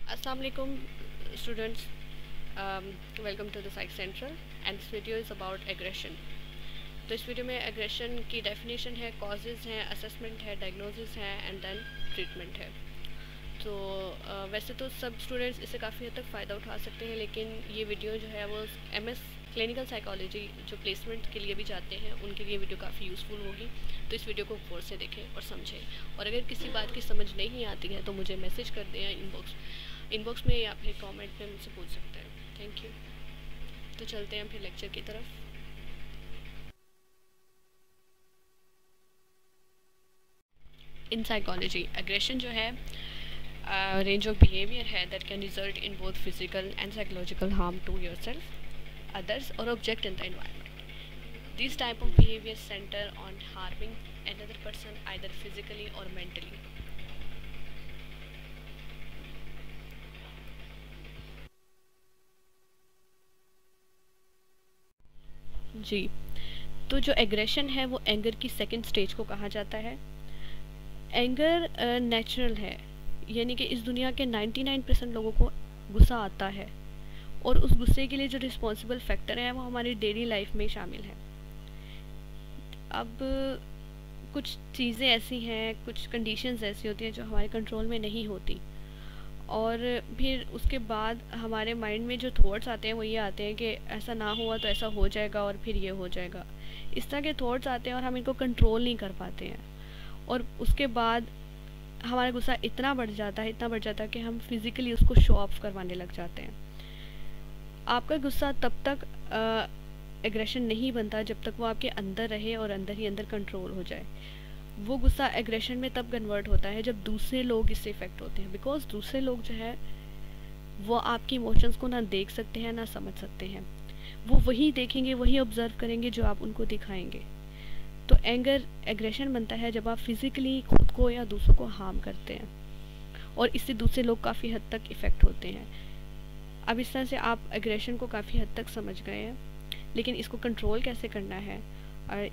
Assalamu alaikum students. Welcome to the Psych Central and this video is about aggression. तो इस video में aggression की definition है, causes हैं, असेसमेंट है, डायग्नोसिस है एंड देन ट्रीटमेंट है। तो वैसे तो सब स्टूडेंट्स इससे काफ़ी हद तक फ़ायदा उठा सकते हैं, लेकिन ये वीडियो जो है वो एमएस क्लिनिकल साइकोलॉजी जो प्लेसमेंट के लिए भी जाते हैं उनके लिए वीडियो काफ़ी यूज़फुल होगी। तो इस वीडियो को गौर से देखें और समझें, और अगर किसी बात की समझ नहीं आती है तो मुझे मैसेज कर दें इनबॉक्स में या फिर कमेंट में मुझसे पूछ सकते हैं। Thank you. तो चलते हैं फिर लेक्चर की तरफ। इन साइकोलॉजी एग्रेशन जो है रेंज ऑफ बिहेवियर है that can result in both physical and psychological harm to yourself, others or object in the environment. These type of behavior center on harming another person either physically or mentally. जी, तो जो aggression है वो anger की second stage को कहा जाता है। Anger natural है, यानी कि इस दुनिया के 99% लोगों को गुस्सा आता है, और उस गुस्से के लिए जो रिस्पॉन्सिबल फैक्टर हैं वो हमारी डेली लाइफ में शामिल हैं। अब कुछ चीज़ें ऐसी हैं, कुछ कंडीशंस ऐसी होती हैं जो हमारे कंट्रोल में नहीं होती, और फिर उसके बाद हमारे माइंड में जो थॉट्स आते हैं वो ये आते हैं कि ऐसा ना हुआ तो ऐसा हो जाएगा और फिर ये हो जाएगा। इस तरह के थॉट्स आते हैं और हम इनको कंट्रोल नहीं कर पाते हैं, और उसके बाद हमारा गुस्सा इतना बढ़ जाता है कि हम फिज़िकली उसको शो ऑफ करवाने लग जाते हैं। आपका गुस्सा तब तक एग्रेशन नहीं बनता जब तक वो आपके अंदर रहे और अंदर ही अंदर कंट्रोल हो जाए। वो गुस्सा एग्रेशन में तब कन्वर्ट होता है जब दूसरे लोग इससे इफ़ेक्ट होते हैं, बिकॉज दूसरे लोग जो है वो आपकी इमोशंस को ना देख सकते हैं ना समझ सकते हैं। वो वही देखेंगे, वही ऑब्ज़र्व करेंगे जो आप उनको दिखाएंगे। तो एंगर एग्रेशन बनता है जब आप फिज़िकली खुद को या दूसरों को हार्म करते हैं, और इससे दूसरे लोग काफ़ी हद तक इफ़ेक्ट होते हैं। अब इस तरह से आप एग्रेशन को काफ़ी हद तक समझ गए हैं, लेकिन इसको कंट्रोल कैसे करना है और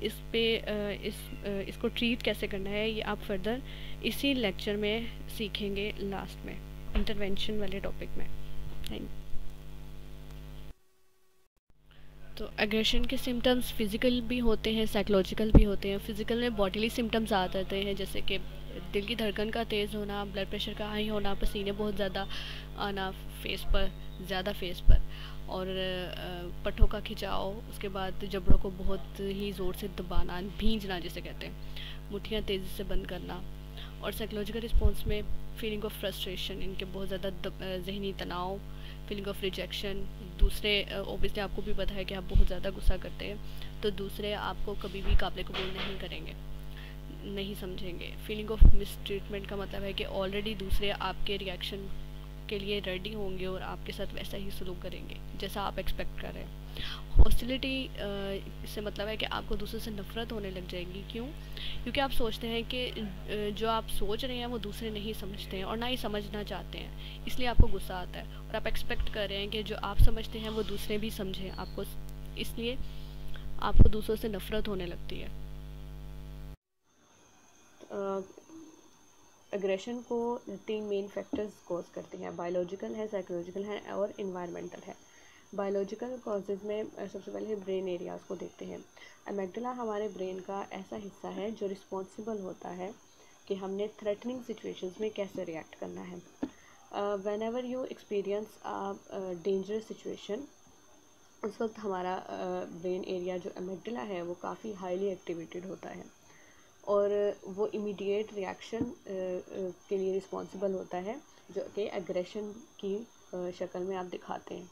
इसको ट्रीट कैसे करना है ये आप फर्दर इसी लेक्चर में सीखेंगे, लास्ट में इंटरवेंशन वाले टॉपिक में। थैंक। तो एग्रेशन के सिम्टम्स फिज़िकल भी होते हैं, साइकोलॉजिकल भी होते हैं। फिज़िकल में बॉडीली सिम्टम्स आ जाते हैं, जैसे कि दिल की धड़कन का तेज़ होना, ब्लड प्रेशर का हाई होना, पसीने बहुत ज़्यादा आना ज़्यादा फेस पर, और पट्टों का खिंचाव, उसके बाद जबड़ों को बहुत ही ज़ोर से दबाना, भींचना जिसे कहते हैं, मुट्ठियाँ तेज़ी से बंद करना। और साइकोलॉजिकल रिस्पॉन्स में फीलिंग ऑफ फ्रस्ट्रेशन, इनके बहुत ज़्यादा जहनी तनाव, फीलिंग ऑफ रिजेक्शन। दूसरे ओबियसली आपको भी पता है कि आप बहुत ज़्यादा गुस्सा करते हैं तो दूसरे आपको कभी भी काबिल कबूल नहीं करेंगे, नहीं समझेंगे। फीलिंग ऑफ मिस ट्रीटमेंट का मतलब है कि ऑलरेडी दूसरे आपके रिएक्शन के लिए रेडी होंगे और आपके साथ वैसा ही सलूक करेंगे जैसा आप एक्सपेक्ट कर रहे हैं। हॉस्टिलिटी से मतलब है कि आपको दूसरे से नफ़रत होने लग जाएगी। क्यों? क्योंकि आप सोचते हैं कि जो आप सोच रहे हैं वो दूसरे नहीं समझते हैं और ना ही समझना चाहते हैं, इसलिए आपको गुस्सा आता है, और आप एक्सपेक्ट कर रहे हैं कि जो आप समझते हैं वो दूसरे भी समझें आपको, इसलिए आपको दूसरों से नफ़रत होने लगती है। एग्रेशन को 3 मेन फैक्टर्स कॉज करते हैं, बायोलॉजिकल है, साइकोलॉजिकल है और इन्वायरमेंटल है। बायोलॉजिकल कॉजेज़ में सबसे पहले ब्रेन एरियाज़ को देखते हैं। एमिग्डाला हमारे ब्रेन का ऐसा हिस्सा है जो रिस्पॉन्सिबल होता है कि हमने थ्रेटनिंग सिचुएशंस में कैसे रिएक्ट करना है। When ever you experience a dangerous situation, उस वक्त हमारा ब्रेन एरिया जो एमिग्डाला है वो काफ़ी हाईली एक्टिवेटेड होता है, और वो इमीडिएट रिएक्शन के लिए रिस्पॉन्सिबल होता है जो कि एग्रेशन की शक्ल में आप दिखाते हैं।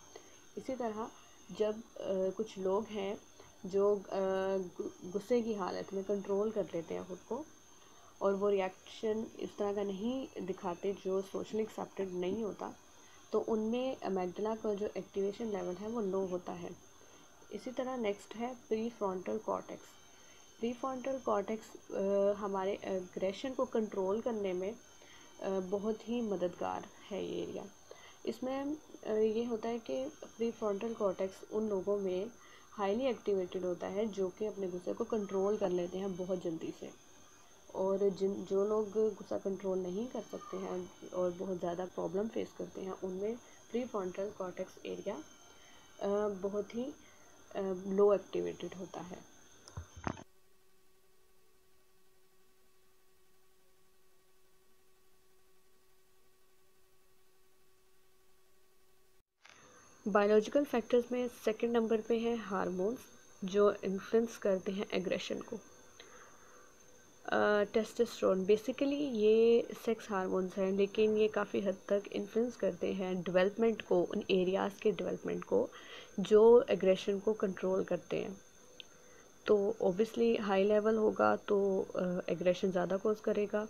इसी तरह जब कुछ लोग हैं जो गुस्से की हालत में कंट्रोल कर लेते हैं खुद को, और वो रिएक्शन इस तरह का नहीं दिखाते जो सोशली एक्सेप्टेड नहीं होता, तो उनमें एमिग्डाला का जो एक्टिवेशन लेवल है वो लो होता है। इसी तरह नेक्स्ट है प्रीफ्रंटल कॉर्टेक्स। प्रीफ्रंटल कॉर्टेक्स हमारे एग्रेशन को कंट्रोल करने में बहुत ही मददगार है ये एरिया। इसमें ये होता है कि प्रीफ्रंटल कॉर्टेक्स उन लोगों में हाईली एक्टिवेटेड होता है जो कि अपने गुस्से को कंट्रोल कर लेते हैं बहुत जल्दी से, और जो लोग गुस्सा कंट्रोल नहीं कर सकते हैं और बहुत ज़्यादा प्रॉब्लम फेस करते हैं, उनमें प्री फ्रंटल कॉर्टेक्स एरिया बहुत ही लो एक्टिवेटेड होता है। बायोलॉजिकल फैक्टर्स में सेकंड नंबर पे है हार्मोन्स, जो इन्फ्लुएंस करते हैं एग्रेशन को। टेस्टोस्टेरोन बेसिकली ये सेक्स हार्मोन्स हैं, लेकिन ये काफ़ी हद तक इन्फ्लुएंस करते हैं डेवलपमेंट को, उन एरियाज़ के डेवलपमेंट को जो एग्रेशन को कंट्रोल करते हैं। तो ऑब्वियसली हाई लेवल होगा तो एग्रेशन ज़्यादा कॉज करेगा,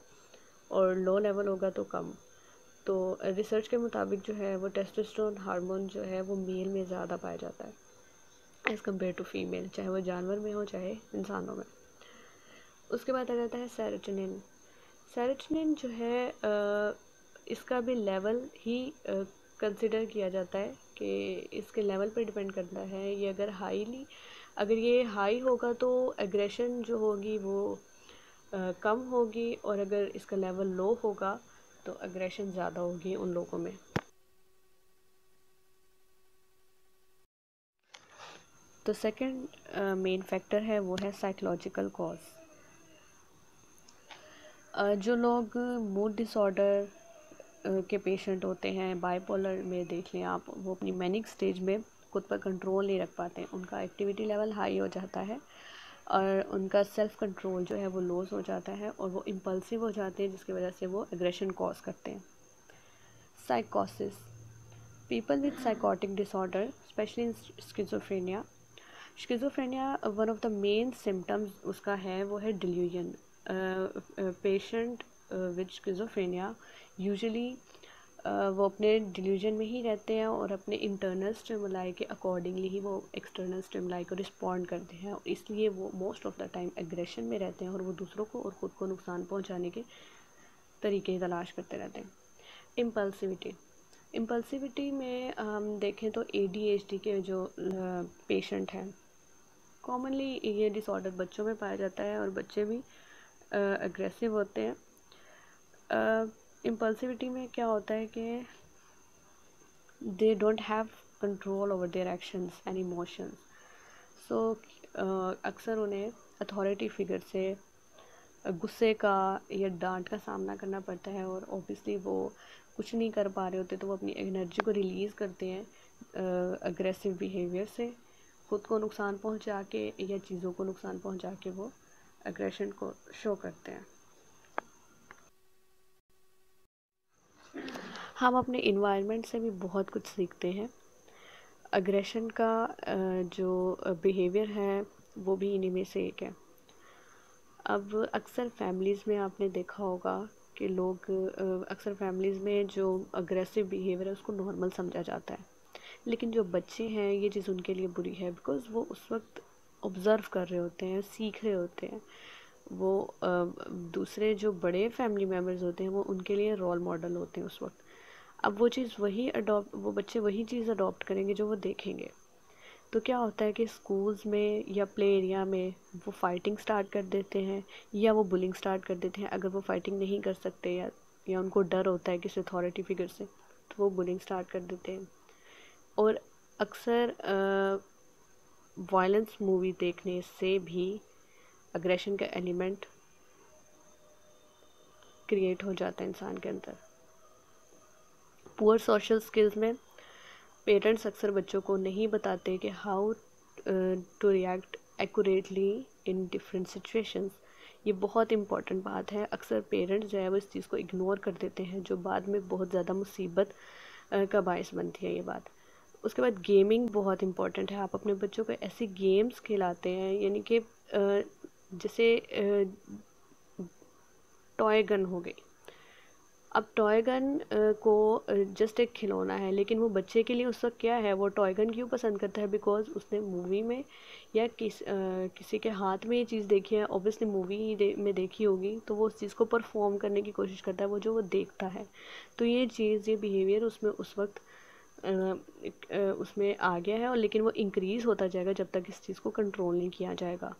और लो लेवल होगा तो कम। तो रिसर्च के मुताबिक जो है वो टेस्टोस्टेरोन हार्मोन जो है वो मेल में ज़्यादा पाया जाता है एज़ कम्पेयर टू फीमेल, चाहे वो जानवर में हो चाहे इंसानों में। उसके बाद आ जाता है सेरोटोनिन। सेरोटोनिन जो है इसका भी लेवल ही कंसिडर किया जाता है कि इसके लेवल पे डिपेंड करता है। ये अगर ये हाई होगा तो एग्रेशन जो होगी वो कम होगी, और अगर इसका लेवल लो होगा तो एग्रेशन ज़्यादा होगी उन लोगों में। तो सेकंड मेन फैक्टर है वो है साइकोलॉजिकल कॉज। जो लोग मूड डिसऑर्डर के पेशेंट होते हैं, बाइपोलर में देख लें आप, वो अपनी मैनिक स्टेज में खुद पर कंट्रोल नहीं रख पाते हैं, उनका एक्टिविटी लेवल हाई हो जाता है और उनका सेल्फ कंट्रोल जो है वो लॉस हो जाता है और वो इम्पल्सिव हो जाते हैं, जिसकी वजह से वो एग्रेशन कॉज करते हैं। साइकोसिस, people with psychotic disorder specially in schizophrenia one of the main symptoms उसका है वो है delusion. Patient with schizophrenia usually वो अपने डिल्यूजन में ही रहते हैं और अपने इंटरनल स्टिमुलाई के अकॉर्डिंगली ही वो एक्सटर्नल स्टिमुलाई को रिस्पॉन्ड करते हैं, और इसलिए वो most of the time aggression में रहते हैं और वो दूसरों को और ख़ुद को नुकसान पहुंचाने के तरीके तलाश करते रहते हैं। इम्पल्सिविटी में हम देखें तो ADHD के जो पेशेंट हैं, कॉमनली ये डिसऑर्डर बच्चों में पाया जाता है और बच्चे भी एग्रेसिव होते हैं। इम्पल्सिविटी में क्या होता है कि they don't have control over their actions and emotions. So अक्सर उन्हें अथॉरिटी फिगर से गुस्से का या डांट का सामना करना पड़ता है, और ऑब्वियसली वो कुछ नहीं कर पा रहे होते तो वो अपनी एनर्जी को रिलीज़ करते हैं अग्रेसिव बिहेवियर से, ख़ुद को नुकसान पहुंचा के या चीज़ों को नुकसान पहुंचा के वो एग्रेशन को शो करते हैं। हम अपने इन्वायरमेंट से भी बहुत कुछ सीखते हैं। एग्रेशन का जो बिहेवियर है वो भी इन्हीं में से एक है। अब अक्सर फैमिलीज़ में आपने देखा होगा कि लोग अक्सर फैमिलीज़ में जो अग्रेसिव बिहेवियर है उसको नॉर्मल समझा जाता है, लेकिन जो बच्चे हैं ये चीज़ उनके लिए बुरी है, बिकॉज़ वो उस वक्त ऑब्ज़र्व कर रहे होते हैं, सीख रहे होते हैं। वो दूसरे जो बड़े फैमिली मेम्बर्स होते हैं वो उनके लिए रोल मॉडल होते हैं उस वक्त। अब वो बच्चे वही चीज़ अडॉप्ट करेंगे जो वो देखेंगे। तो क्या होता है कि स्कूल्स में या प्ले एरिया में वो फाइटिंग स्टार्ट कर देते हैं या वो बुलिंग स्टार्ट कर देते हैं। अगर वो फाइटिंग नहीं कर सकते या उनको डर होता है किसी अथॉरिटी फिगर से, तो वो बुलिंग स्टार्ट कर देते हैं। और अक्सर वायलेंस मूवी देखने से भी अग्रेशन का एलिमेंट क्रिएट हो जाता है इंसान के अंदर। पुअर सोशल स्किल्स में पेरेंट्स अक्सर बच्चों को नहीं बताते कि how to react accurately in different situations. ये बहुत इंपॉर्टेंट बात है। अक्सर पेरेंट्स जो है वो इस चीज़ को इग्नोर कर देते हैं, जो बाद में बहुत ज़्यादा मुसीबत का बायस बनती है ये बात। उसके बाद गेमिंग बहुत इंपॉर्टेंट है। आप अपने बच्चों को ऐसी गेम्स खिलाते हैं, यानी कि जैसे टॉय गन हो गई। अब टॉय गन को जस्ट एक खिलौना है, लेकिन वो बच्चे के लिए उस वक्त क्या है, वो टॉय गन क्यों पसंद करता है? बिकॉज उसने मूवी में या किसी के हाथ में ये चीज़ देखी है, ऑब्वियसली मूवी में देखी होगी, तो वो उस चीज़ को परफॉर्म करने की कोशिश करता है, वो जो वो देखता है। तो ये चीज़, ये बिहेवियर उसमें उस वक्त उसमें आ गया है, और लेकिन वो इंक्रीज़ होता जाएगा जब तक इस चीज़ को कंट्रोल नहीं किया जाएगा।